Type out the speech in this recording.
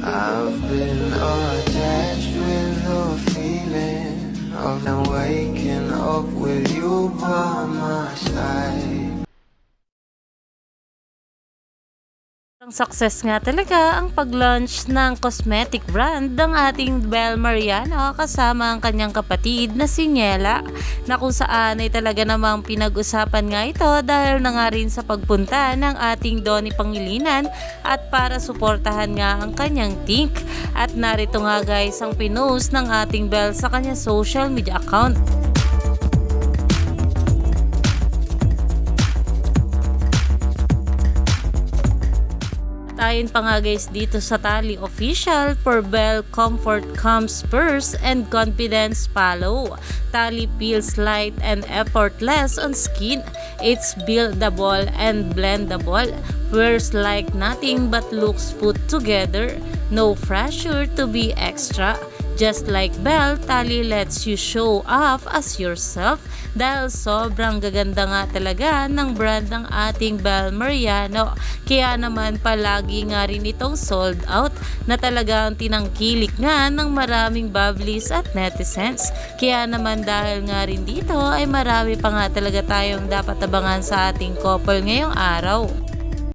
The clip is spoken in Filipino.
I've been attached with the feeling of now waking up with you by my side. Ang success nga talaga ang pag-launch ng cosmetic brand ng ating Belle Mariano kasama ang kanyang kapatid na si Niela, na kung saan ay talaga namang pinag-usapan nga ito dahil na nga rin sa pagpunta ng ating Donnie Pangilinan at para suportahan nga ang kanyang Tink. At narito nga guys ang pinost ng ating Belle sa kanyang social media account. Ayon pa nga guys dito sa tali official, for Belle, comfort comes first and confidence follow. Tali feels light and effortless on skin. It's buildable and blendable. Wears like nothing but looks put together. No pressure to be extra. Just like Belle, Tali lets you show off as yourself dahil sobrang gaganda nga talaga ng brand ng ating Belle Mariano. Kaya naman palagi nga rin itong sold out na talagang tinangkilik nga ng maraming bubblies at netizens. Kaya naman dahil nga rin dito ay marami pa nga talaga tayong dapat abangan sa ating couple ngayong araw.